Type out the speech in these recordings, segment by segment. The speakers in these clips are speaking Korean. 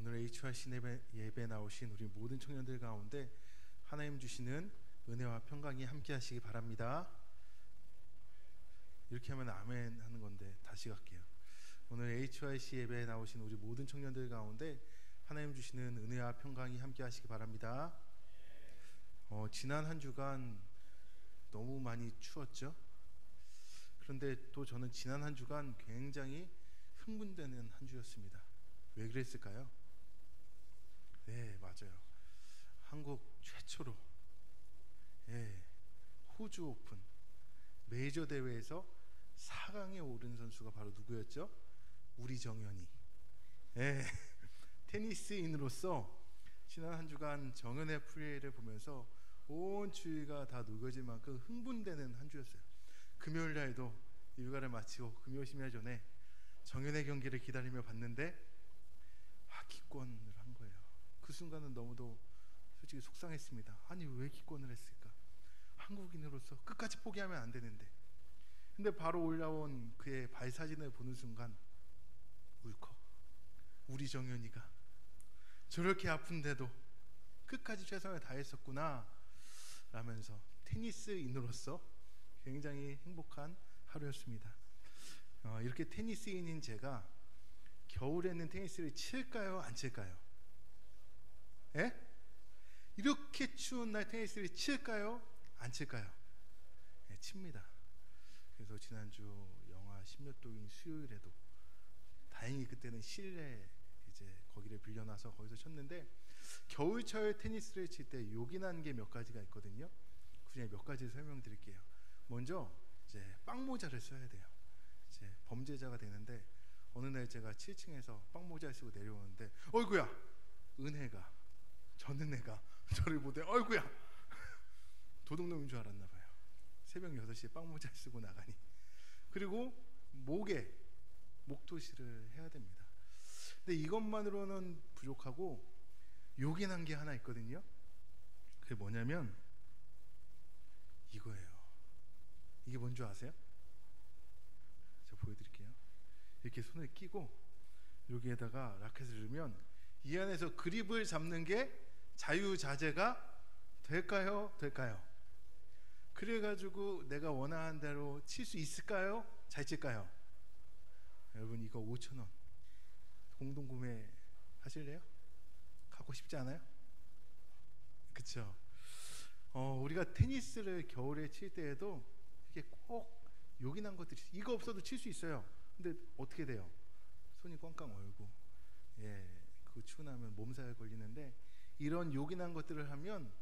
오늘 HRC 예배 나오신 우리 모든 청년들 가운데 하나님 주시는 은혜와 평강이 함께 하시기 바랍니다. 이렇게 하면 아멘 하는 건데 다시 갈게요. 오늘 HRC 예배에 나오신 우리 모든 청년들 가운데 하나님 주시는 은혜와 평강이 함께 하시기 바랍니다. 지난 한 주간 너무 많이 추웠죠? 그런데 또 저는 지난 한 주간 굉장히 흥분되는 한 주였습니다. 왜 그랬을까요? 네, 맞아요. 한국 최초로 호주 오픈 메이저 대회에서 4강에 오른 선수가 바로 누구였죠? 우리 정연이. 테니스인으로서 지난 한 주간 정연의 플레이를 보면서 온 주위가 다 녹여질 만큼 흥분되는 한 주였어요. 금요일 날에도 일과를 마치고 금요 심야 전에 정연의 경기를 기다리며 봤는데 기권을 한 거예요. 그 순간은 너무도 솔직히 속상했습니다. 아니 왜 기권을 했을까? 한국인으로서 끝까지 포기하면 안 되는데. 근데 바로 올라온 그의 발사진을 보는 순간 울컥. 우리 정연이가 저렇게 아픈데도 끝까지 최선을 다했었구나 라면서 테니스인으로서 굉장히 행복한 하루였습니다. 이렇게 테니스인인 제가 겨울에는 테니스를 칠까요? 안 칠까요? 이렇게 추운 날 테니스를 칠까요? 안 칠까요? 칩니다. 그래서 지난주 영하 10몇 도인 수요일에도 다행히 그때는 실내 이제 거기를 빌려놔서 거기서 쳤는데, 겨울철 테니스를 칠 때 요긴한 게 몇 가지가 있거든요. 그 중에 몇 가지 설명드릴게요. 먼저 이제 빵모자를 써야 돼요. 이제 범죄자가 되는데 어느 날 제가 7층에서 빵모자를 쓰고 내려오는데 어이구야! 은혜가, 전은혜가 저를 보더니 어이구야! 도둑놈인 줄 알았나 봐요. 새벽 6시에 빵모자를 쓰고 나가니. 그리고 목에 목도시를 해야 됩니다. 근데 이것만으로는 부족하고 요긴한 게 하나 있거든요. 그게 뭐냐면 이거예요. 이게 뭔지 아세요? 제가 보여드릴게요. 이렇게 손을 끼고 여기에다가 라켓을 넣으면 이 안에서 그립을 잡는 게 자유자재가 될까요? 그래가지고 내가 원하는 대로 칠 수 있을까요? 잘 칠까요? 여러분 이거 5,000원 공동구매 하실래요? 갖고 싶지 않아요? 그쵸? 우리가 테니스를 겨울에 칠 때에도 이게 꼭 요긴한 것들이, 이거 없어도 칠 수 있어요. 근데 어떻게 돼요? 손이 꽝꽝 얼고 그 추고 나면 몸살 걸리는데, 이런 요긴한 것들을 하면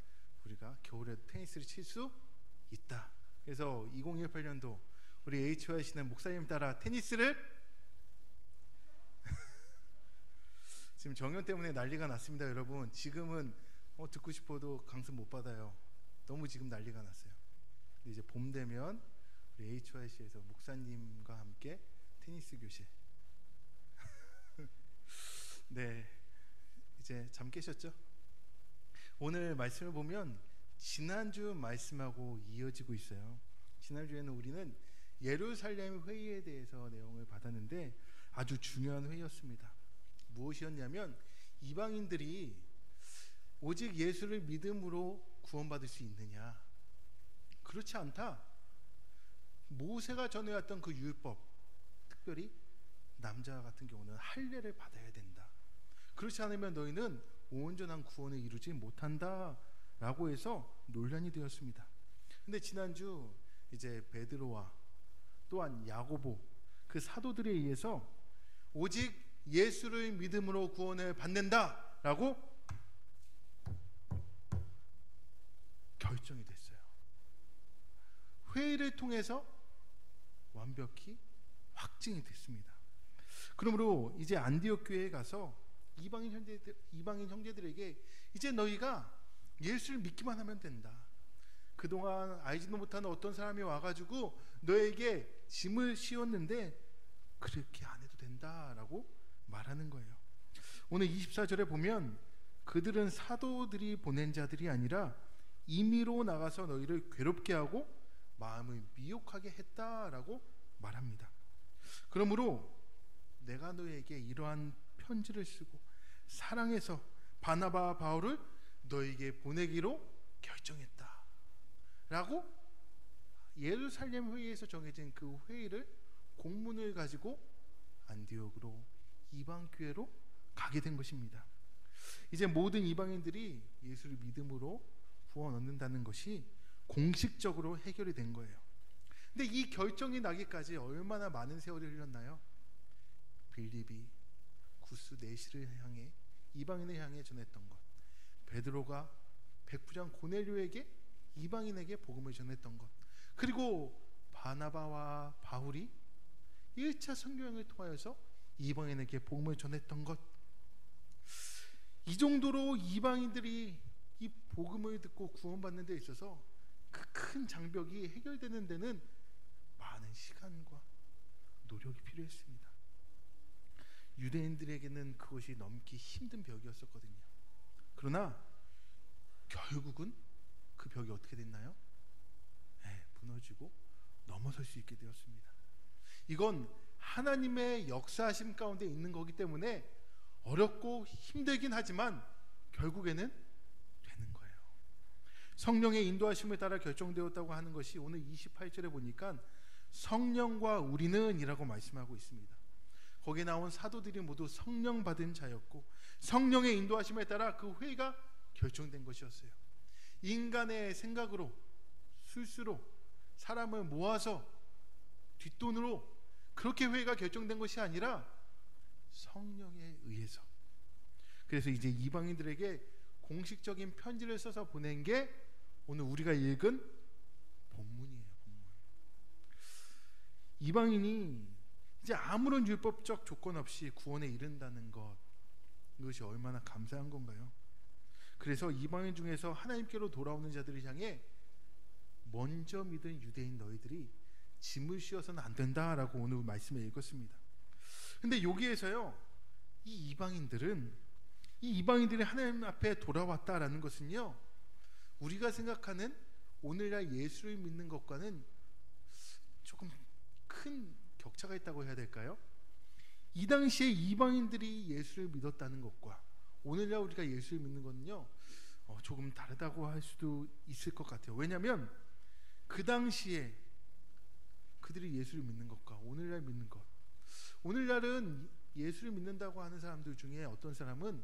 우리가 겨울에 테니스를 칠 수 있다. 그래서 2018년도 우리 HYC는 목사님 따라 테니스를 지금 정연 때문에 난리가 났습니다. 여러분 지금은 듣고 싶어도 강습 못 받아요. 너무 지금 난리가 났어요. 근데 이제 봄 되면 우리 HYC에서 목사님과 함께 테니스 교실. 네, 이제 잠 깨셨죠? 오늘 말씀을 보면 지난주 말씀하고 이어지고 있어요. 지난주에는 우리는 예루살렘 회의에 대해서 내용을 받았는데 아주 중요한 회의였습니다. 무엇이었냐면 이방인들이 오직 예수를 믿음으로 구원받을 수 있느냐? 그렇지 않다. 모세가 전해왔던 그 율법, 특별히 남자 같은 경우는 할례를 받아야 된다. 그렇지 않으면 너희는 온전한 구원을 이루지 못한다 라고 해서 논란이 되었습니다. 근데 지난주 이제 베드로와 또한 야고보, 그 사도들에 의해서 오직 예수를 믿음으로 구원을 받는다 라고 결정이 됐어요. 회의를 통해서 완벽히 확증이 됐습니다. 그러므로 이제 안디옥 교회에 가서 이방인 형제들에게 이제 너희가 예수를 믿기만 하면 된다. 그동안 알지도 못하는 어떤 사람이 와가지고 너에게 짐을 씌웠는데 그렇게 안 해도 된다라고 말하는 거예요. 오늘 24절에 보면 그들은 사도들이 보낸 자들이 아니라 임의로 나가서 너희를 괴롭게 하고 마음을 미혹하게 했다라고 말합니다. 그러므로 내가 너에게 이러한 편지를 쓰고 사랑해서 바나바와 바울을 너에게 보내기로 결정했다 라고 예루살렘 회의에서 정해진 그 회의를 공문을 가지고 안디옥으로 이방교회로 가게 된 것입니다. 이제 모든 이방인들이 예수를 믿음으로 구원 얻는다는 것이 공식적으로 해결이 된 거예요. 근데 이 결정이 나기까지 얼마나 많은 세월이 흘렀나요? 빌립이 구스 내시를 향해 이방인을 향해 전했던 것, 베드로가 백부장 고넬료에게 이방인에게 복음을 전했던 것, 그리고 바나바와 바울이 1차 선교행을 통하여서 이방인에게 복음을 전했던 것, 이 정도로 이방인들이 이 복음을 듣고 구원받는 데 있어서 그 큰 장벽이 해결되는 데는 많은 시간과 노력이 필요했습니다. 유대인들에게는 그것이 넘기 힘든 벽이었었거든요. 그러나 결국은 그 벽이 어떻게 됐나요? 무너지고 넘어설 수 있게 되었습니다. 이건 하나님의 역사하심 가운데 있는 거기 때문에 어렵고 힘들긴 하지만 결국에는 되는 거예요. 성령의 인도하심을 따라 결정되었다고 하는 것이 오늘 28절에 보니까 성령과 우리는 이라고 말씀하고 있습니다. 거기에 나온 사도들이 모두 성령 받은 자였고 성령의 인도하심에 따라 그 회의가 결정된 것이었어요. 인간의 생각으로 술수로 사람을 모아서 뒷돈으로 그렇게 회의가 결정된 것이 아니라 성령에 의해서. 그래서 이제 이방인들에게 공식적인 편지를 써서 보낸 게 오늘 우리가 읽은 본문이에요. 본문. 이방인이 이제 아무런 율법적 조건 없이 구원에 이른다는 것, 이것이 얼마나 감사한 건가요? 그래서 이방인 중에서 하나님께로 돌아오는 자들을 향해 먼저 믿은 유대인 너희들이 짐을 씌워서는 안 된다라고 오늘 말씀에 읽었습니다. 근데 여기에서요, 이 이방인들이 하나님 앞에 돌아왔다라는 것은요, 우리가 생각하는 오늘날 예수를 믿는 것과는 조금 큰 격차가 있다고 해야 될까요? 이 당시에 이방인들이 예수를 믿었다는 것과 오늘날 우리가 예수를 믿는 것은요, 조금 다르다고 할 수도 있을 것 같아요. 왜냐하면 그 당시에 그들이 예수를 믿는 것과 오늘날 믿는 것, 오늘날은 예수를 믿는다고 하는 사람들 중에 어떤 사람은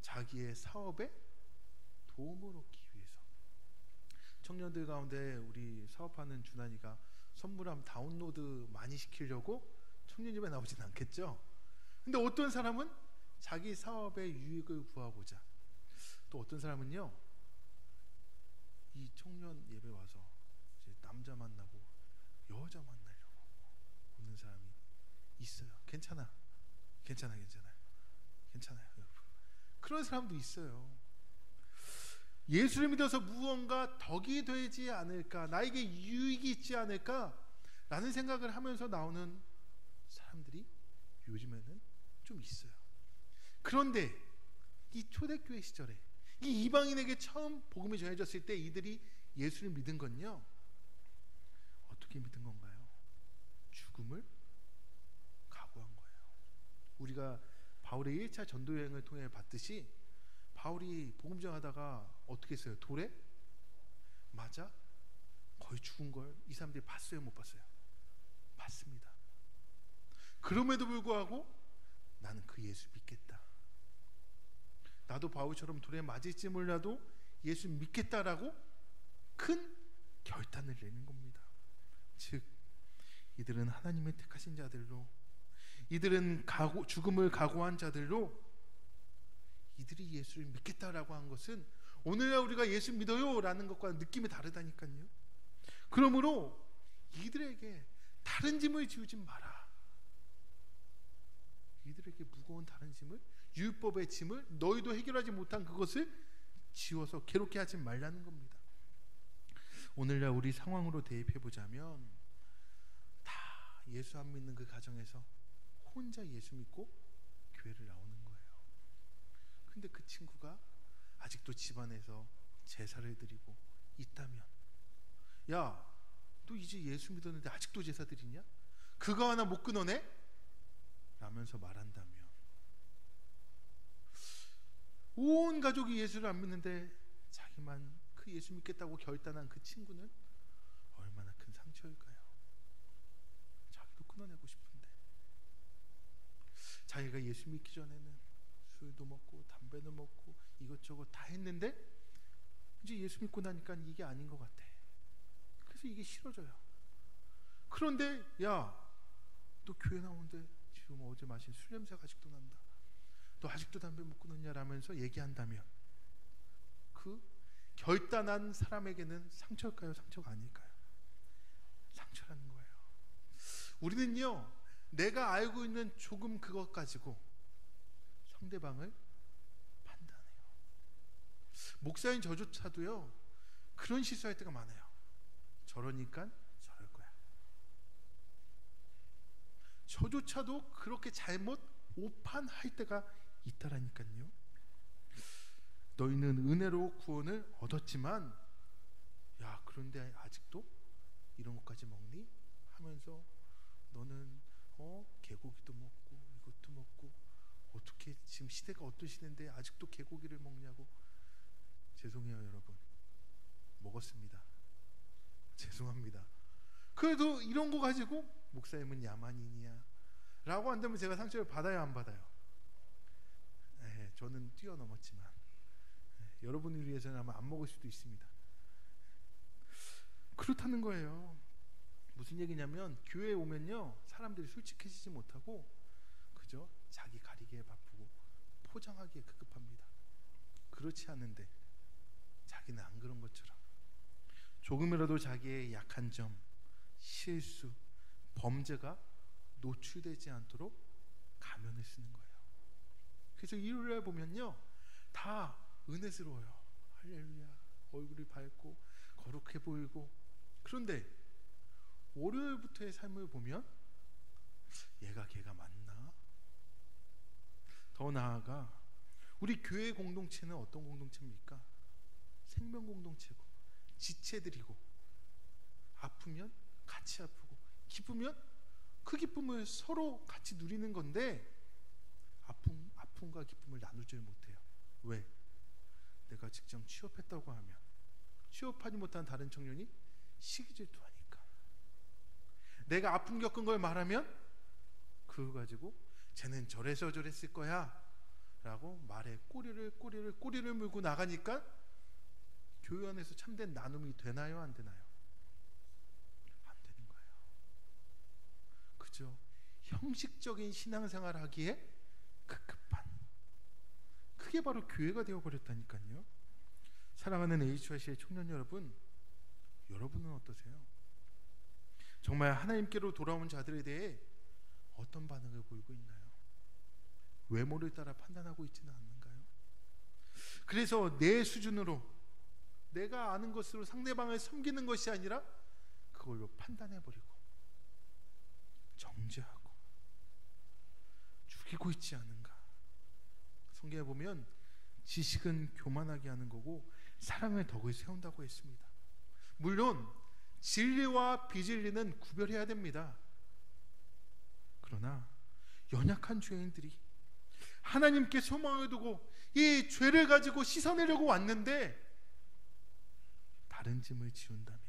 자기의 사업에 도움을 얻기 위해서, 청년들 가운데 우리 사업하는 준환이가 선물함 다운로드 많이 시키려고 청년집에 나오진 않겠죠. 근데 어떤 사람은 자기 사업의 유익을 구하고자, 또 어떤 사람은요, 이 청년 예배 와서 이제 남자 만나고 여자 만나려고 오는 사람이 있어요. 괜찮아요. 그런 사람도 있어요. 예수를 믿어서 무언가 덕이 되지 않을까, 나에게 유익이 있지 않을까 라는 생각을 하면서 나오는 사람들이 요즘에는 좀 있어요. 그런데 이 초대교회 시절에 이 이방인에게 처음 복음이 전해졌을 때 이들이 예수를 믿은 건요, 어떻게 믿은 건가요? 죽음을 각오한 거예요. 우리가 바울의 1차 전도 여행을 통해 봤듯이 바울이 복음 전하다가 어떻게 했어요? 돌에 맞아 거의 죽은 걸 이 사람들이 봤어요? 못 봤어요? 봤습니다. 그럼에도 불구하고 나는 그 예수 믿겠다, 나도 바울처럼 돌에 맞을지 몰라도 예수 믿겠다라고 큰 결단을 내는 겁니다. 즉 이들은 하나님의 택하신 자들로, 이들은 죽음을 각오한 자들로, 이들이 예수를 믿겠다라고 한 것은 오늘날 우리가 예수 믿어요 라는 것과 느낌이 다르다니까요. 그러므로 이들에게 다른 짐을 지우지 마라. 이들에게 무거운 다른 짐을, 율법의 짐을, 너희도 해결하지 못한 그것을 지워서 괴롭게 하지 말라는 겁니다. 오늘날 우리 상황으로 대입해보자면 다 예수 안 믿는 그 가정에서 혼자 예수 믿고 교회를 나오는 거예요. 근데 그 친구가 아직도 집안에서 제사를 드리고 있다면, 야, 너 이제 예수 믿었는데 아직도 제사 드리냐? 그거 하나 못 끊어내? 라면서 말한다면 온 가족이 예수를 안 믿는데 자기만 그 예수 믿겠다고 결단한 그 친구는 얼마나 큰 상처일까요? 자기도 끊어내고 싶은데, 자기가 예수 믿기 전에는 술도 먹고 담배도 먹고 이것저것 다 했는데 이제 예수 믿고 나니까 이게 아닌 것 같아. 그래서 이게 싫어져요. 그런데 야, 너 교회 나오는데 지금 어제 마신 술 냄새가 아직도 난다, 너 아직도 담배 못 끊었냐라면서 얘기한다면 그 결단한 사람에게는 상처일까요? 상처가 아닐까요? 상처라는 거예요. 우리는요, 내가 알고 있는 조금 그것 가지고 상대방을 판단해요. 목사인 저조차도요, 그런 실수할 때가 많아요. 저러니까 저럴 거야. 저조차도 그렇게 잘못 오판할 때가 있다라니까요. 너희는 은혜로 구원을 얻었지만, 야, 그런데 아직도 이런 것까지 먹니? 하면서 너는 개고기도 먹고 이것도 먹고, 어떻게 지금 시대가 어떤 시대인데 아직도 개고기를 먹냐고. 죄송해요 여러분, 먹었습니다. 죄송합니다. 그래도 이런 거 가지고 목사님은 야만인이야 라고 한다면 제가 상처를 받아야 안 받아요? 네, 저는 뛰어넘었지만 여러분을 위해서는 아마 안 먹을 수도 있습니다. 그렇다는 거예요. 무슨 얘기냐면, 교회에 오면요, 사람들이 솔직해지지 못하고 그저 자기 가리기에 바쁘고 포장하기에 급급합니다. 그렇지 않은데 자기는 안 그런 것처럼 조금이라도 자기의 약한 점, 실수, 범죄가 노출되지 않도록 가면을 쓰는 거예요. 그래서 일요일에 보면요, 다 은혜스러워요. 할렐루야, 얼굴이 밝고 거룩해 보이고. 그런데 월요일부터의 삶을 보면 얘가 걔가 맞나? 더 나아가 우리 교회 공동체는 어떤 공동체입니까? 생명 공동체고, 지체들이고, 아프면 같이 아프고, 기쁘면 그 기쁨을 서로 같이 누리는 건데, 아픔과 기쁨을 나누질 못해요. 왜? 내가 직장 취업했다고 하면 취업하지 못한 다른 청년이 시기 질투하니까. 내가 아픔 겪은 걸 말하면 그거 가지고 쟤는 저래서 저랬을 거야 라고 말에 꼬리를 물고 나가니까 교회 안에서 참된 나눔이 되나요? 안 되나요? 안 되는 거예요. 그죠? 형식적인 신앙생활 하기에 급급한, 그게 바로 교회가 되어버렸다니까요. 사랑하는 HYC의 청년 여러분, 여러분은 어떠세요? 정말 하나님께로 돌아온 자들에 대해 어떤 반응을 보이고 있나요? 외모를 따라 판단하고 있지는 않는가요? 그래서 내 수준으로, 내가 아는 것으로 상대방을 섬기는 것이 아니라 그걸로 판단해버리고 정죄하고 죽이고 있지 않은가? 성경에 보면 지식은 교만하게 하는 거고 사랑을 덕을 세운다고 했습니다. 물론 진리와 비진리는 구별해야 됩니다. 그러나 연약한 죄인들이 하나님께 소망을 두고 이 죄를 가지고 씻어내려고 왔는데 다른 짐을 지운다면,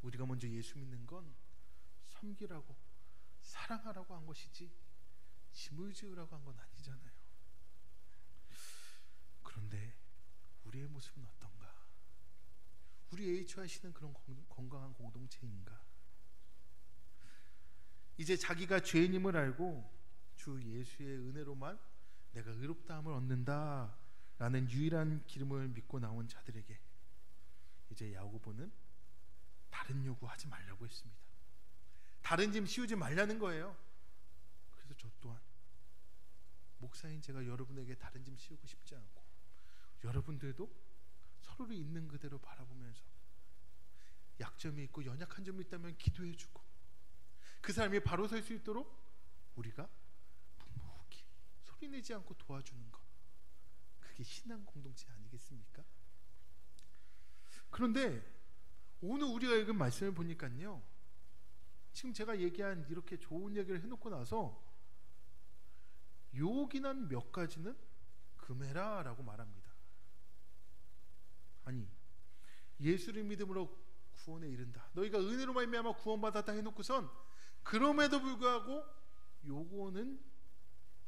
우리가 먼저 예수 믿는 건 섬기라고 사랑하라고 한 것이지 짐을 지으라고 한 건 아니잖아요. 그런데 우리의 모습은 어떤가? 우리 HYC는 그런 건강한 공동체인가? 이제 자기가 죄인임을 알고 주 예수의 은혜로만 내가 의롭다함을 얻는다 라는 유일한 기름을 믿고 나온 자들에게 이제 야고보는 다른 요구하지 말라고 했습니다. 다른 짐 씌우지 말라는 거예요. 그래서 저 또한 목사인 제가 여러분에게 다른 짐 씌우고 싶지 않고, 여러분들도 서로를 있는 그대로 바라보면서 약점이 있고 연약한 점이 있다면 기도해주고 그 사람이 바로 설 수 있도록 우리가 묵묵히 소리내지 않고 도와주는 것, 그게 신앙 공동체 아니겠습니까? 그런데 오늘 우리가 읽은 말씀을 보니까요, 지금 제가 얘기한 이렇게 좋은 얘기를 해놓고 나서 요긴한 몇 가지는 금해라 라고 말합니다. 아니, 예수를 믿음으로 구원에 이른다, 너희가 은혜로 말미암아 구원받았다 해놓고선 그럼에도 불구하고 요거는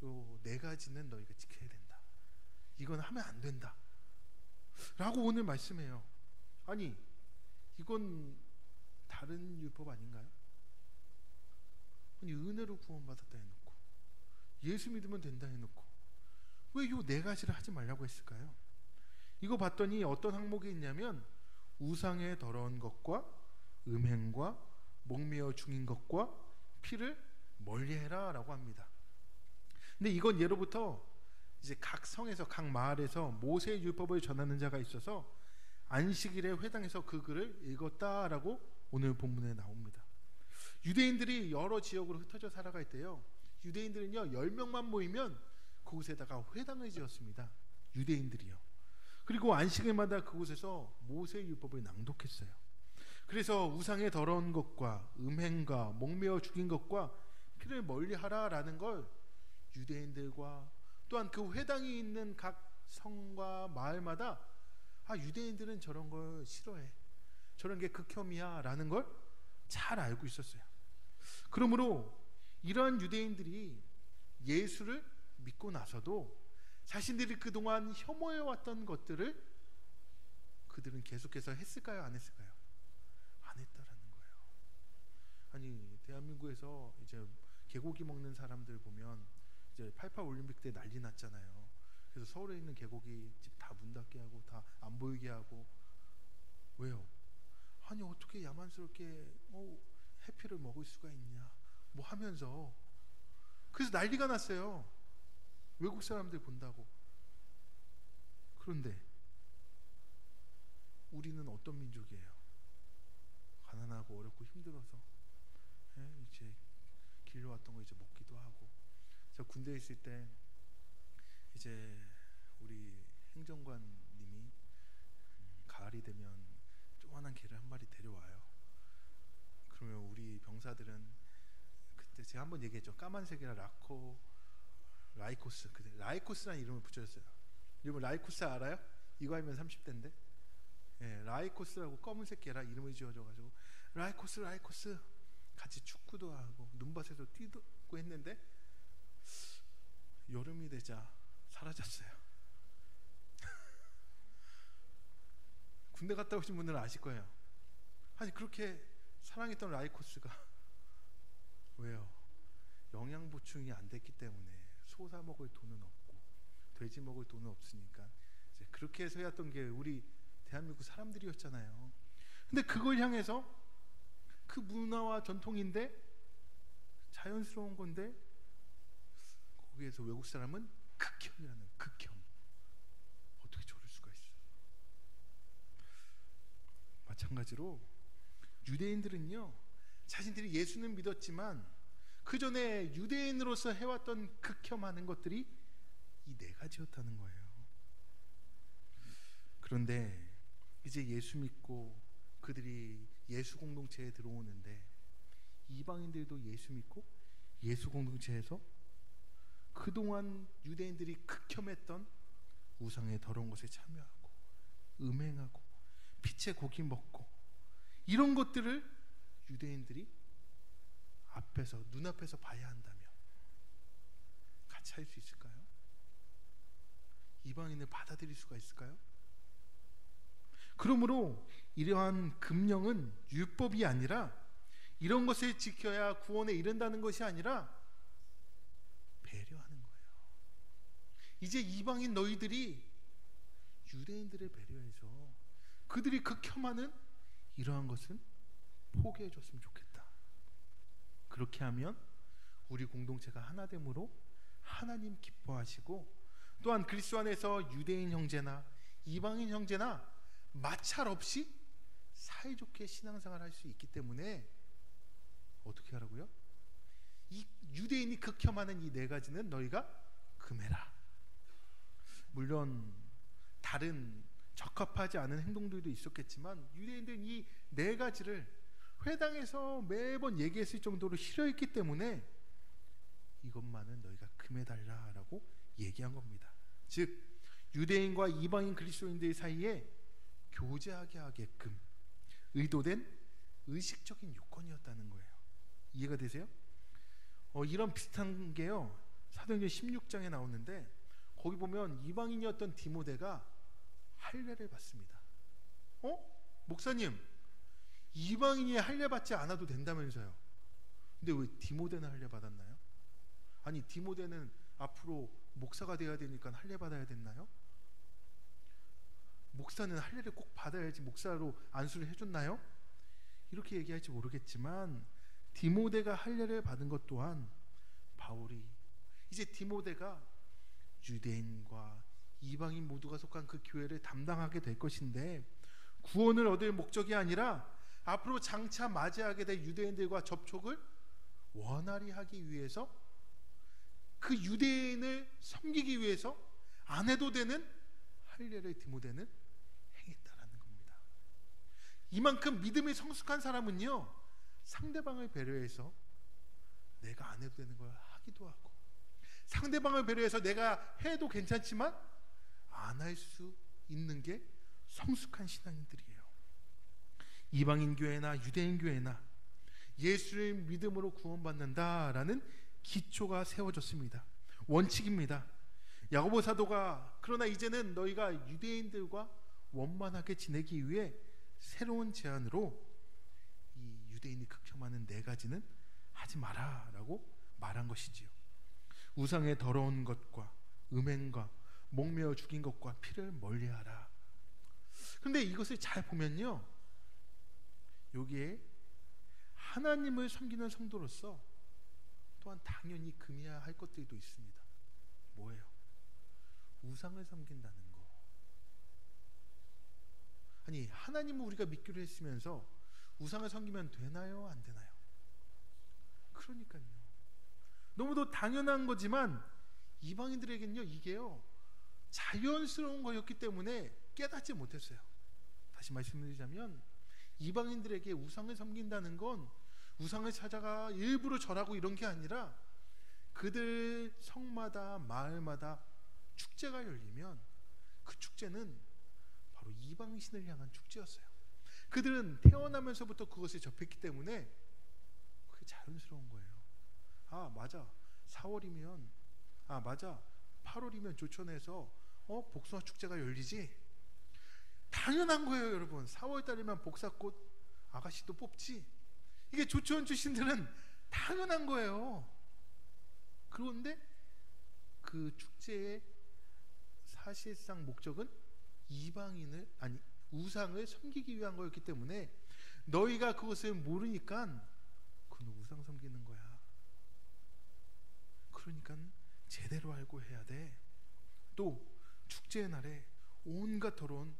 요 네 가지는 너희가 지켜야 된다, 이건 하면 안 된다 라고 오늘 말씀해요. 아니, 이건 다른 율법 아닌가요? 아니, 은혜로 구원받았다 해놓고 예수 믿으면 된다 해놓고 왜 요 네 가지를 하지 말라고 했을까요? 이거 봤더니 어떤 항목이 있냐면 우상의 더러운 것과 음행과 목매어 죽인 것과 피를 멀리해라 라고 합니다. 근데 이건 예로부터 이제 각 성에서, 각 마을에서 모세의 율법을 전하는 자가 있어서 안식일에 회당에서 그 글을 읽었다라고 오늘 본문에 나옵니다. 유대인들이 여러 지역으로 흩어져 살아갈 때요, 유대인들은요 10명만 모이면 그곳에다가 회당을 지었습니다. 유대인들이요. 그리고 안식일마다 그곳에서 모세의 율법을 낭독했어요. 그래서 우상의 더러운 것과 음행과 목매어 죽인 것과 피를 멀리하라라는 걸 유대인들과 또한 그 회당이 있는 각 성과 마을마다 유대인들은 저런 걸 싫어해, 저런 게 극혐이야 라는 걸 잘 알고 있었어요. 그러므로 이러한 유대인들이 예수를 믿고 나서도 자신들이 그동안 혐오해왔던 것들을 그들은 계속해서 했을까요? 안 했을까요? 안 했다라는 거예요. 아니, 대한민국에서 이제 개고기 먹는 사람들 보면 이제 88 올림픽 때 난리 났잖아요. 그래서 서울에 있는 개고기 집 다 문 닫게 하고 다 안 보이게 하고. 왜요? 아니, 어떻게 야만스럽게 해피를 먹을 수가 있냐 뭐 하면서, 그래서 난리가 났어요. 외국 사람들 본다고. 그런데 우리는 어떤 민족이에요? 가난하고 어렵고 힘들어서 이제 길러왔던 거 이제 먹기도 하고. 저 군대에 있을 때 이제 우리 행정관님이 가을이 되면 조그만한 개를 한 마리 데려와요. 그러면 우리 병사들은, 그때 제가 한번 얘기했죠, 까만색이라 라이코스, 라이코스라는 이름을 붙여줬어요. 여러분 라이코스 알아요? 이거 하면 30대인데 라이코스라고 검은색 개라 이름을 지어줘가지고 라이코스 같이 축구도 하고 눈밭에서 뛰고 했는데 여름이 되자 사라졌어요. 군대 갔다 오신 분들은 아실 거예요. 아니, 그렇게 사랑했던 라이코스가 왜요? 영양 보충이 안 됐기 때문에 소 사 먹을 돈은 없고 돼지 먹을 돈은 없으니까 이제 그렇게 해서 해왔던 게 우리 대한민국 사람들이었잖아요. 근데 그걸 향해서 그 문화와 전통인데 자연스러운 건데 거기에서 외국 사람은 극혐이라는 극혐. 어떻게 저럴 수가 있어. 마찬가지로 유대인들은요, 자신들이 예수는 믿었지만 그 전에 유대인으로서 해왔던 극혐하는 것들이 이 네 가지였다는 거예요. 그런데 이제 예수 믿고 그들이 예수 공동체에 들어오는데 이방인들도 예수 믿고 예수 공동체에서 그동안 유대인들이 극혐했던 우상의 더러운 것에 참여하고 음행하고 빛의 고기 먹고 이런 것들을 유대인들이 눈앞에서 봐야 한다면 같이 할 수 있을까요? 이방인을 받아들일 수가 있을까요? 그러므로 이러한 금령은 율법이 아니라, 이런 것을 지켜야 구원에 이른다는 것이 아니라 배려하는 거예요. 이제 이방인 너희들이 유대인들을 배려해서 그들이 극혐하는 이러한 것은 포기해 줬으면 좋겠다. 그렇게 하면 우리 공동체가 하나됨으로 하나님 기뻐하시고, 또한 그리스도 안에서 유대인 형제나 이방인 형제나 마찰 없이 사이좋게 신앙생활을 할 수 있기 때문에 어떻게 하라고요? 이 유대인이 극혐하는 이 네 가지는 너희가 금해라. 물론 다른 적합하지 않은 행동들도 있었겠지만 유대인들은 이 네 가지를 회당에서 매번 얘기했을 정도로 싫어했기 때문에 이것만은 너희가 금해달라라고 얘기한 겁니다. 즉 유대인과 이방인 그리스도인들 사이에 교제하게 하게끔 의도된 의식적인 요건이었다는 거예요. 이해가 되세요? 이런 비슷한 게요, 사도행전 16장에 나오는데, 거기 보면 이방인이었던 디모데가 할례를 받습니다. 목사님, 이방인이 할례 받지 않아도 된다면서요. 근데 왜 디모데는 할례 받았나요? 아니, 디모데는 앞으로 목사가 되어야 되니까 할례 받아야 됐나요? 목사는 할례를 꼭 받아야지 목사로 안수를 해줬나요? 이렇게 얘기할지 모르겠지만 디모데가 할례를 받은 것 또한 바울이 이제 디모데가 유대인과 이방인 모두가 속한 그 교회를 담당하게 될 것인데, 구원을 얻을 목적이 아니라 앞으로 장차 맞이하게 될 유대인들과 접촉을 원활히 하기 위해서, 그 유대인을 섬기기 위해서 안 해도 되는 할례를 디모데는 행했다라는 겁니다. 이만큼 믿음이 성숙한 사람은요, 상대방을 배려해서 내가 안 해도 되는 걸 하기도 하고, 상대방을 배려해서 내가 해도 괜찮지만 안 할 수 있는 게 성숙한 신앙인들이에요. 이방인 교회나 유대인 교회나 예수를 믿음으로 구원받는다라는 기초가 세워졌습니다. 원칙입니다. 야고보 사도가 그러나 이제는 너희가 유대인들과 원만하게 지내기 위해 새로운 제안으로 이 유대인이 극혐하는 네 가지는 하지 마라 라고 말한 것이지요. 우상의 더러운 것과 음행과 목매어 죽인 것과 피를 멀리하라. 그런데 이것을 잘 보면요, 여기에 하나님을 섬기는 성도로서 또한 당연히 금해야 할 것들도 있습니다. 뭐예요? 우상을 섬긴다는 거. 아니, 하나님을 우리가 믿기로 했으면서 우상을 섬기면 되나요? 안 되나요? 그러니까요. 너무도 당연한 거지만 이방인들에게는요, 이게요 자연스러운 거였기 때문에 깨닫지 못했어요. 다시 말씀드리자면 이방인들에게 우상을 섬긴다는 건 우상을 찾아가 일부러 절하고 이런 게 아니라, 그들 성마다 마을마다 축제가 열리면 그 축제는 바로 이방신을 향한 축제였어요. 그들은 태어나면서부터 그것을 접했기 때문에 그게 자연스러운 거예요. 아 맞아, 4월이면 맞아, 8월이면 조천에서 복숭아 축제가 열리지. 당연한 거예요 여러분. 4월달이면 복사꽃 아가씨도 뽑지. 이게 조천 출신들은 당연한 거예요. 그런데 그 축제의 사실상 목적은 이방인을, 아니 우상을 섬기기 위한 거였기 때문에 너희가 그것을 모르니까 그건 우상 섬기는 거야. 그러니까 제대로 알고 해야 돼. 또 축제의 날에 온갖 더러운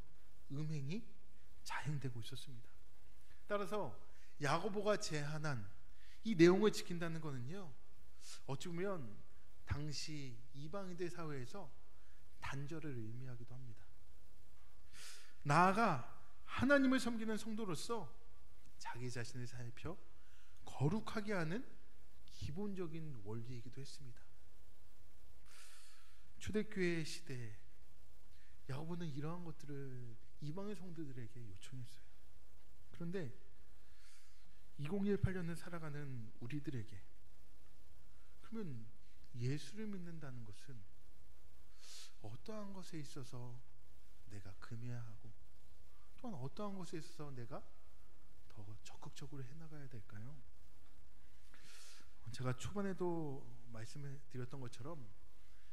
음행이 자행되고 있었습니다. 따라서 야고보가 제안한 이 내용을 지킨다는 것은요, 어찌 보면 당시 이방인들 사회에서 단절을 의미하기도 합니다. 나아가 하나님을 섬기는 성도로서 자기 자신을 살펴 거룩하게 하는 기본적인 원리이기도 했습니다. 초대교회 시대에 야고보는 이러한 것들을 이방의 성도들에게 요청했어요. 그런데 2018년을 살아가는 우리들에게, 그러면 예수를 믿는다는 것은 어떠한 것에 있어서 내가 금해야 하고, 또한 어떠한 것에 있어서 내가 더 적극적으로 해나가야 될까요? 제가 초반에도 말씀을 드렸던 것처럼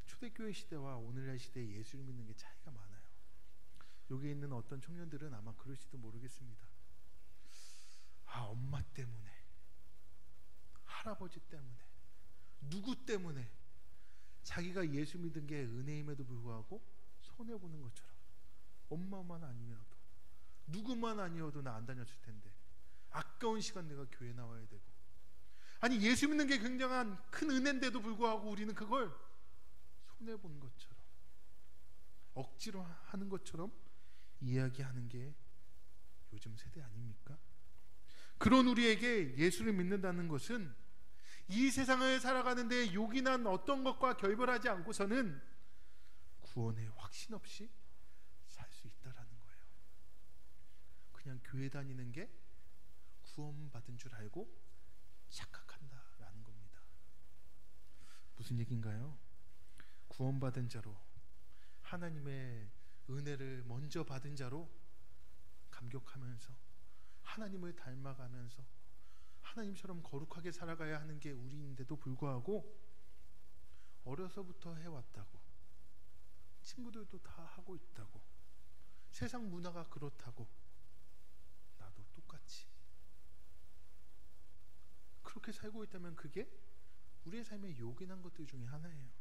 초대교회 시대와 오늘날 시대의 예수를 믿는 게 차이가 많아요. 여기 있는 어떤 청년들은 아마 그럴지도 모르겠습니다. 엄마 때문에, 할아버지 때문에, 누구 때문에 자기가 예수 믿은 게 은혜임에도 불구하고 손해보는 것처럼, 엄마만 아니어도 누구만 아니어도 나 안 다녔을 텐데 아까운 시간 내가 교회 나와야 되고, 아니 예수 믿는 게 굉장한 큰 은혜인데도 불구하고 우리는 그걸 손해본 것처럼, 억지로 하는 것처럼 이야기하는 게 요즘 세대 아닙니까? 그런 우리에게 예수를 믿는다는 것은 이 세상을 살아가는데 요긴한 어떤 것과 결별하지 않고서는 구원의 확신 없이 살 수 있다라는 거예요. 그냥 교회 다니는 게 구원받은 줄 알고 착각한다라는 겁니다. 무슨 얘기인가요? 구원받은 자로, 하나님의 은혜를 먼저 받은 자로 감격하면서 하나님을 닮아가면서 하나님처럼 거룩하게 살아가야 하는 게 우리인데도 불구하고 어려서부터 해왔다고, 친구들도 다 하고 있다고, 세상 문화가 그렇다고 나도 똑같이 그렇게 살고 있다면 그게 우리의 삶에 요긴한 것들 중에 하나예요.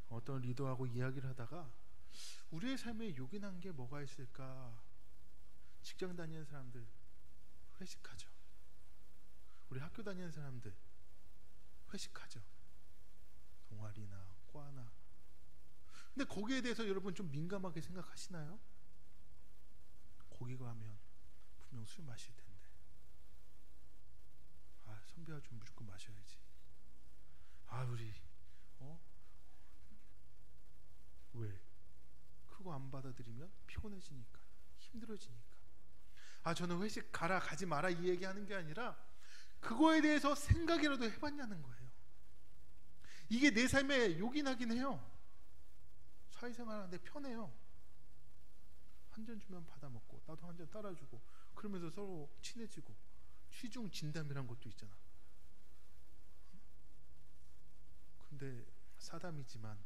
어떤 리더하고 이야기를 하다가 우리의 삶에 요긴한 게 뭐가 있을까? 직장 다니는 사람들 회식하죠. 우리 학교 다니는 사람들 회식하죠. 동아리나 과나. 근데 거기에 대해서 여러분 좀 민감하게 생각하시나요? 거기 가면 분명 술 마실 텐데, 아 선배가 좀 무조건 마셔야지. 아 우리 왜? 그거 안 받아들이면 피곤해지니까, 힘들어지니까. 아 저는 회식 가라 가지 마라 이 얘기하는 게 아니라 그거에 대해서 생각이라도 해봤냐는 거예요. 이게 내 삶에 요긴하긴 해요. 사회생활하는데 편해요. 한 잔 주면 받아 먹고 나도 한 잔 따라주고 그러면서 서로 친해지고, 취중 진담이란 것도 있잖아. 근데 사담이지만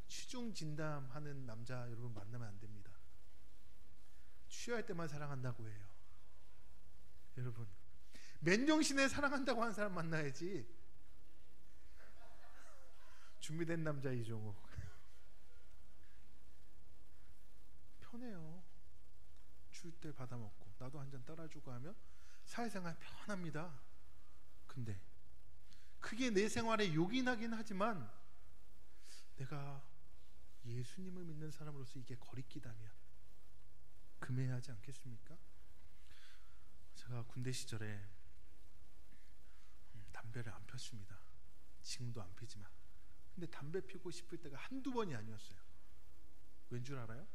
취중 진담하는 남자 여러분 만나면 안 됩니다. 취할 때만 사랑한다고 해요. 여러분 맨정신에 사랑한다고 하는 사람 만나야지. 준비된 남자 이종욱. 편해요. 줄 때 받아 먹고 나도 한 잔 따라주고 하면 사회생활 편합니다. 근데 그게 내 생활에 요긴하긴 하지만 내가 예수님을 믿는 사람으로서 이게 거리끼다면 금해하지 않겠습니까? 제가 군대 시절에 담배를 안 폈습니다. 지금도 안 피지만. 근데 담배 피고 싶을 때가 한두 번이 아니었어요. 왠 줄 알아요?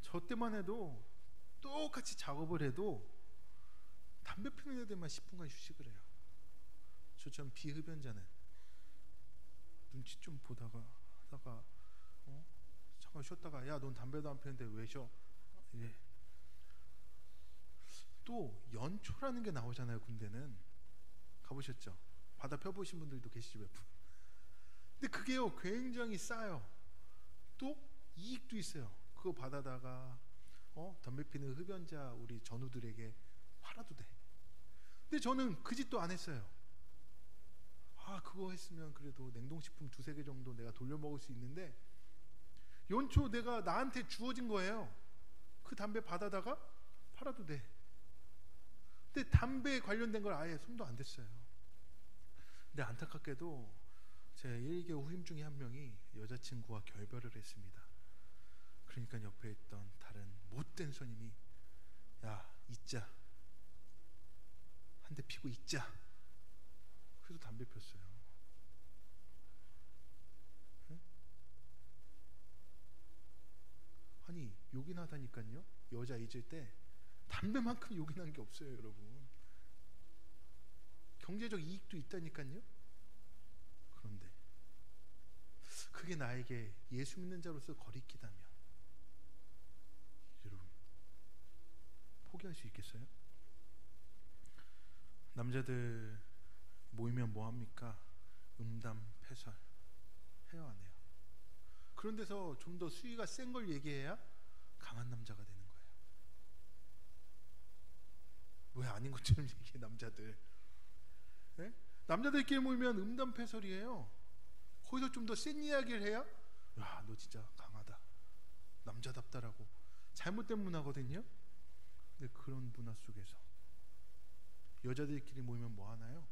저 때만 해도 똑같이 작업을 해도 담배 피는 애들만 10분간 휴식을 해요. 저처럼 비흡연자는 눈치 좀 보다가 하다가 잠깐 쉬었다가 야 넌 담배도 안 피는데 왜 쉬어? 예. 또 연초라는 게 나오잖아요. 군대는 가보셨죠? 받아 펴보신 분들도 계시죠 몇 분. 근데 그게요 굉장히 싸요. 또 이익도 있어요. 그거 받아다가 담배 피는 흡연자 우리 전우들에게 팔아도 돼. 근데 저는 그 짓도 안 했어요. 아 그거 했으면 그래도 냉동식품 2-3개 정도 내가 돌려 먹을 수 있는데, 연초 내가 나한테 주어진 거예요. 그 담배 받아다가 팔아도 돼. 근데 담배에 관련된 걸 아예 손도 안 댔어요. 근데 안타깝게도 제 1개월 후임 중에 한 명이 여자친구와 결별을 했습니다. 그러니까 옆에 있던 다른 못된 선임이 야 잊자, 한 대 피고 잊자. 그래서 담배 폈어요. 응? 아니 요긴하다니까요. 여자 잊을 때 담배만큼 요긴한 게 없어요 여러분. 경제적 이익도 있다니까요. 그런데 그게 나에게 예수 믿는 자로서 거리끼다면 여러분 포기할 수 있겠어요? 남자들 모이면 뭐합니까? 음담, 패설 해요 안 해요? 그런 데서 좀 더 수위가 센 걸 얘기해야 강한 남자가 되는 거예요. 왜 아닌 것처럼 얘기해 남자들. 네? 남자들끼리 모이면 음담 패설이에요. 거기서 좀 더 센 이야기를 해야 야 너 진짜 강하다, 남자답다라고. 잘못된 문화거든요. 근데 그런 문화 속에서 여자들끼리 모이면 뭐 하나요?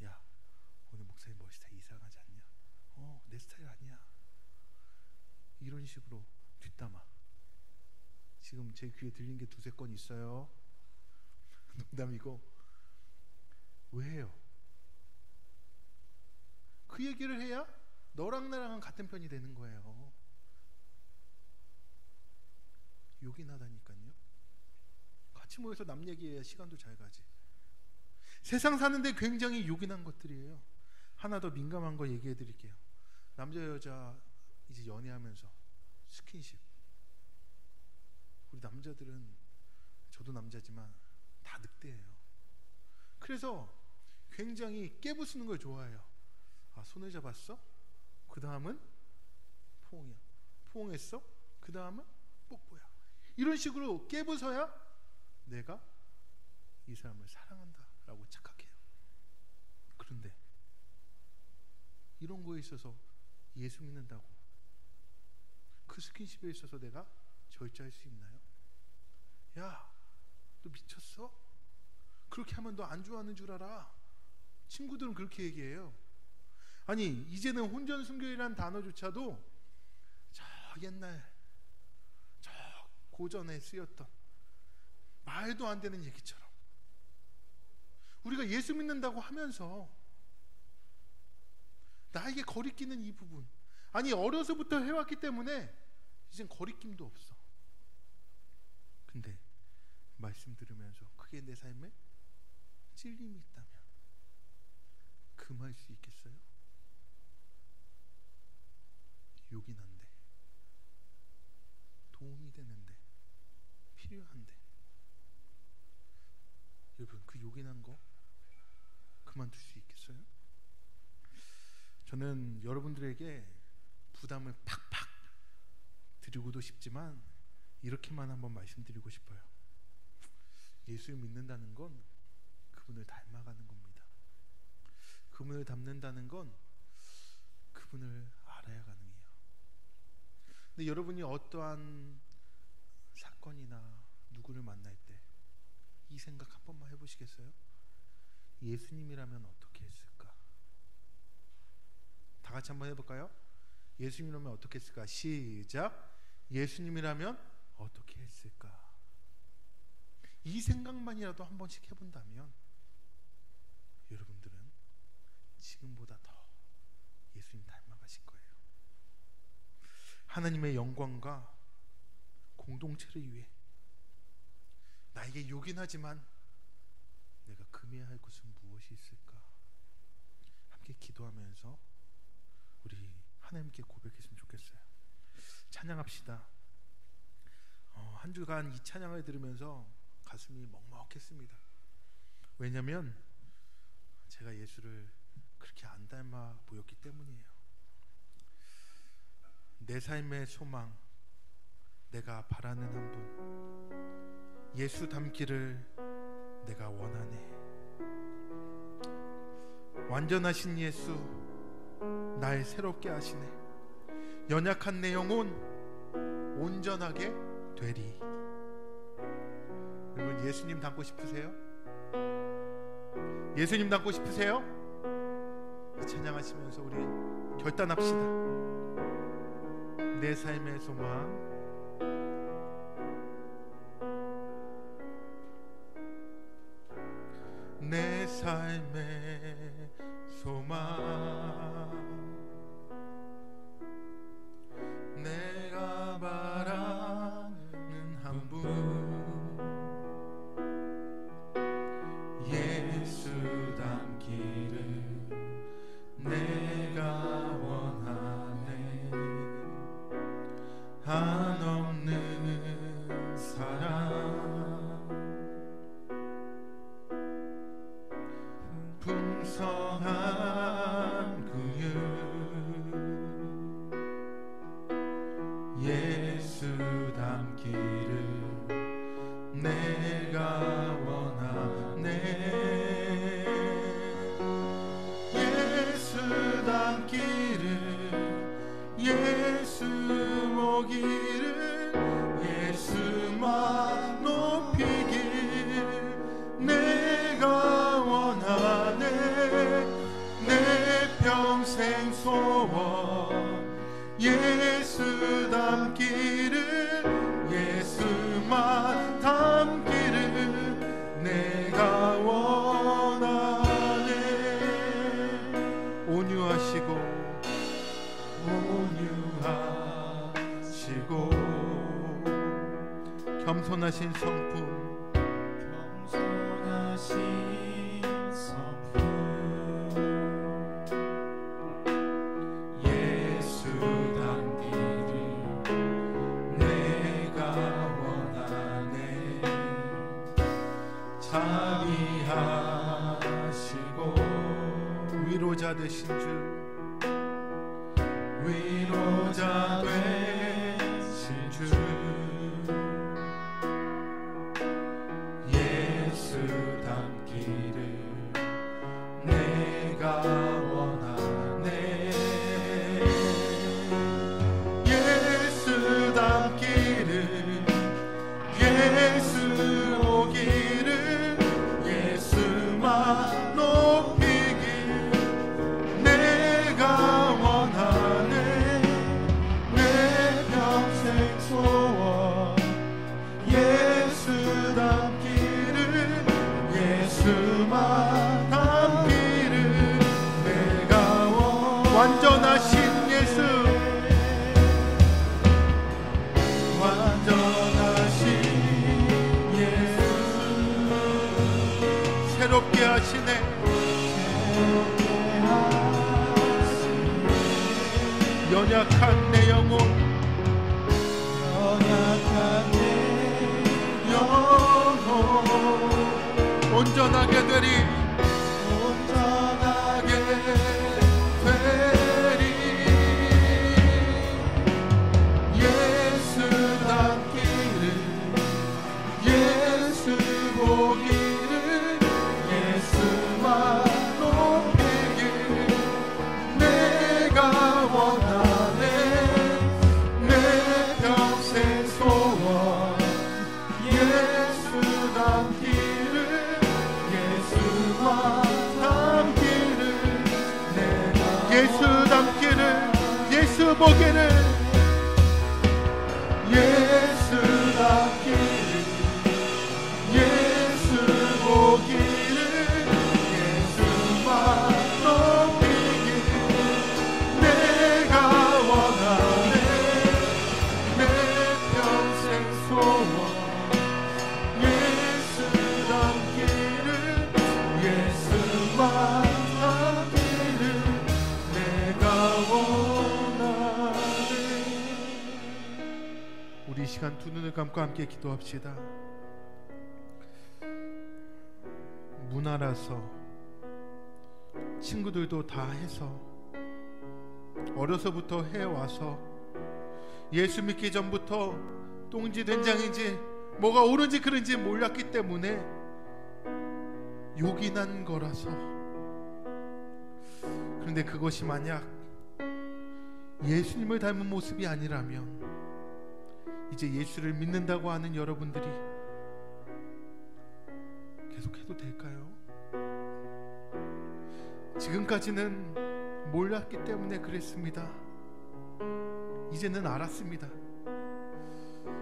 야 오늘 목사님 머리 스타일 이상하지 않냐? 내 스타일 아니야. 이런 식으로 뒷담화. 지금 제 귀에 들린 게 2-3건 있어요. 농담이고. 왜 해요? 그 얘기를 해야 너랑 나랑은 같은 편이 되는 거예요. 요긴하다니까요. 같이 모여서 남 얘기해야 시간도 잘 가지. 세상 사는데 굉장히 요긴한 것들이에요. 하나 더 민감한 거 얘기해 드릴게요. 남자 여자 이제 연애하면서 스킨십. 우리 남자들은, 저도 남자지만 다 늑대예요. 그래서 굉장히 깨부수는 걸 좋아해요. 아, 손을 잡았어? 그 다음은 포옹이야. 포옹했어? 그 다음은 뽀뽀야. 이런 식으로 깨부숴야 내가 이 사람을 사랑한다 라고 착각해요. 그런데 이런 거에 있어서 예수 믿는다고 그 스킨십에 있어서 내가 절제할 수 있나요? 야, 너 미쳤어? 그렇게 하면 너 안 좋아하는 줄 알아. 친구들은 그렇게 얘기해요. 아니, 이제는 혼전순결이라는 단어조차도 저 옛날, 저 고전에 쓰였던 말도 안 되는 얘기처럼 우리가 예수 믿는다고 하면서 나에게 거리끼는 이 부분, 아니 어려서부터 해왔기 때문에 이젠 거리낌도 없어. 근데 말씀 들으면서 그게 내 삶에 찔림이 있다면 금할 수 있겠어요? 요긴한데, 도움이 되는데, 필요한데, 여러분 그 요긴한 거 그만둘 수 있겠어요? 저는 여러분들에게 부담을 팍팍 드리고도 싶지만 이렇게만 한번 말씀드리고 싶어요. 예수를 믿는다는 건 그분을 닮아가는 겁니다. 그분을 닮는다는 건 그분을 알아야 가능해요. 근데 여러분이 어떠한 사건이나 누구를 만날 때 이 생각 한 번만 해보시겠어요? 예수님이라면 어떻게 했을까? 다 같이 한번 해볼까요? 예수님이라면 어떻게 했을까? 시작! 예수님이라면 어떻게 했을까? 이 생각만이라도 한 번씩 해본다면 여러분들은 지금보다 더 예수님 닮아가실 거예요. 하나님의 영광과 공동체를 위해 나에게 요긴하지만 내가 금해야 할 것은 무엇이 있을까? 함께 기도하면서 우리 하나님께 고백했으면 좋겠어요. 찬양합시다. 한 주간 이 찬양을 들으면서 가슴이 먹먹했습니다. 왜냐하면 제가 예수를 그렇게 안 닮아 보였기 때문이에요. 내 삶의 소망, 내가 바라는 한 분, 예수 닮기를 내가 원하네. 완전하신 예수, 날 새롭게 하시네. 연약한 내 영혼 온전하게 되리. 여러분 예수님 닮고 싶으세요? 예수님 닮고 싶으세요? 이 찬양하시면서 우리 결단합시다. 내 삶의 소망, 내 삶의 소망, 내가 바라는 한 분, 예수 닮기를 내가 원하네. 한없는 사랑, 풍성한 긍휼, 예수 닮기를 내가 원하네. 예수 닮기를, 예수 모기를, 예수만 높이길 내가 원하네. 내 평생 소원, 예수 닮기를, 예수만 닮기를 내가 원하네. 온유하시고 온유하시고 겸손하신 성품 위로자 되신 주 위로자 되신 주 예수 닮기를 내가 원하네 예수 닮기를 예수 오기를 예수만 완전하신 예수 완전하신 예수 새롭게 하시네 연약한 내 영혼 온전하게 되리 예수 닮기를 예수 보기를 예수 닮기를 예수 보기를 예수만 높이기를 내가 원하네 내 평생 소원 예수 닮기를 예수만 우리 이 시간 두 눈을 감고 함께 기도합시다. 문화라서 친구들도 다 해서 어려서부터 해와서 예수 믿기 전부터 똥인지 된장인지 뭐가 옳은지 그른지 몰랐기 때문에 요긴한 거라서. 그런데 그것이 만약 예수님을 닮은 모습이 아니라면 이제 예수를 믿는다고 하는 여러분들이 계속해도 될까요? 지금까지는 몰랐기 때문에 그랬습니다. 이제는 알았습니다.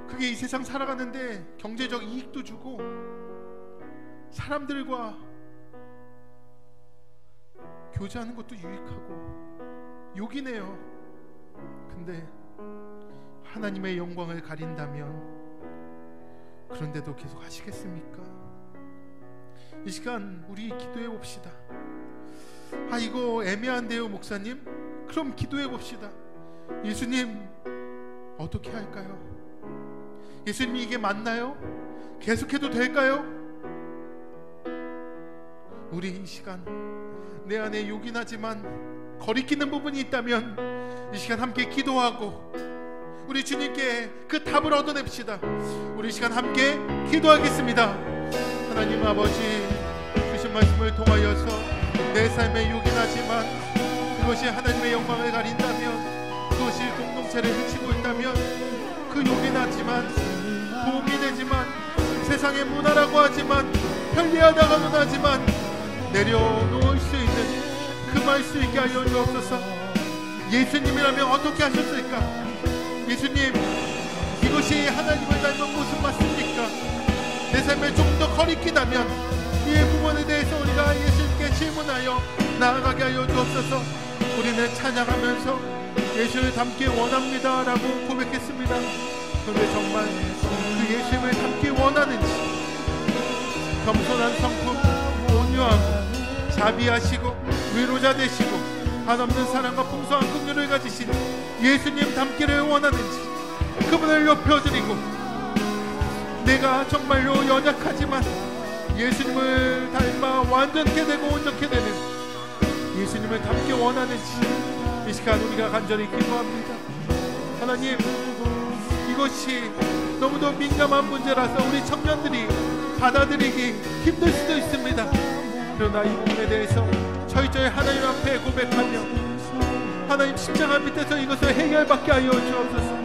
그게 이 세상 살아가는데 경제적 이익도 주고 사람들과 교제하는 것도 유익하고 요긴해요. 근데 하나님의 영광을 가린다면 그런데도 계속 하시겠습니까? 이 시간 우리 기도해 봅시다. 아, 이거 애매한데요 목사님? 그럼 기도해 봅시다. 예수님, 어떻게 할까요? 예수님, 이게 맞나요? 계속해도 될까요? 우리 이 시간 내 안에 요긴하지만 거리끼는 부분이 있다면 이 시간 함께 기도하고 우리 주님께 그 답을 얻어냅시다. 우리 이 시간 함께 기도하겠습니다. 하나님 아버지, 주신 말씀을 통하여서 내 삶에 요긴하지만 그것이 하나님의 영광을 가린다면, 그것이 공동체를 해치고 있다면, 그 요긴하지만 도움이 되지만 세상의 문화라고 하지만 편리하다고는 하지만 내려놓을 수 있는 금할 수 있게 하여 주옵소서. 예수님이라면 어떻게 하셨을까? 예수님, 이것이 하나님을 닮은 모습 맞습니까? 내 삶에 좀 더 거리끼다면 이 부분에 대해서 우리가 예수님께 질문하여 나아가게 하여 주옵소서. 우리는 찬양하면서 예수를 닮기 원합니다 라고 고백했습니다. 그런데 정말 그 예수님을 닮기 원하는지, 겸손한 성품, 온유하고 자비하시고 위로자 되시고 한없는 사랑과 풍성한 긍휼을 가지신 예수님 닮기를 원하는지, 그분을 높여드리고 내가 정말로 연약하지만 예수님을 닮아 완전케 되고 온전케 되는 예수님을 닮기 원하는지 이 시간 우리가 간절히 기도합니다. 하나님, 이것이 너무도 민감한 문제라서 우리 청년들이 받아들이기 힘들 수도 있습니다. 그러나 이 부분에 대해서 저희 하나님 앞에 고백하며 하나님 십자가 밑에서 이것을 해결받게 하여 주옵소서.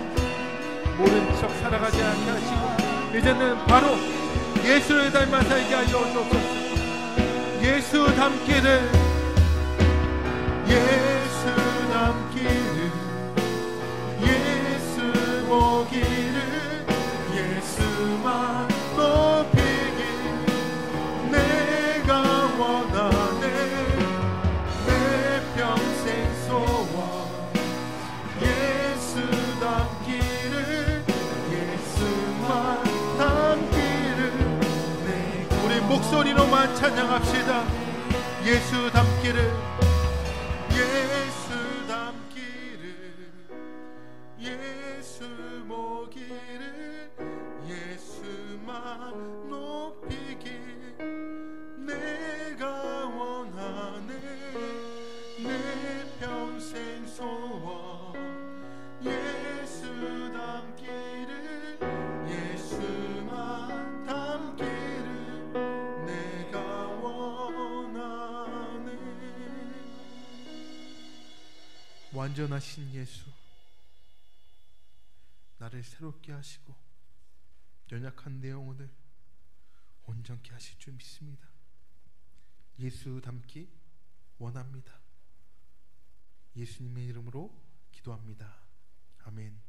모른 척 살아가지 않게 하시고 이제는 바로 예수를 닮아 살게 하여 주옵소서. 예수 닮기를, 예수 닮기를, 예수 보기를, 예수만 높이길 내가 원하네. 내 평생 소원 예수 닮기를, 예수만 닮기를. 우리 목소리로만 찬양합시다. 예수 닮기를, 예수 닮기를, 예수 모기를, 예수만 높이길 내가 원하네. 내 평생 소원 예수 닮기를, 예수만 닮기를 내가 원하네. 완전하신 예수, 나를 새롭게 하시고 연약한 내 영혼을 온전케 하실 줄 믿습니다. 예수 닮기 원합니다. 예수님의 이름으로 기도합니다. 아멘.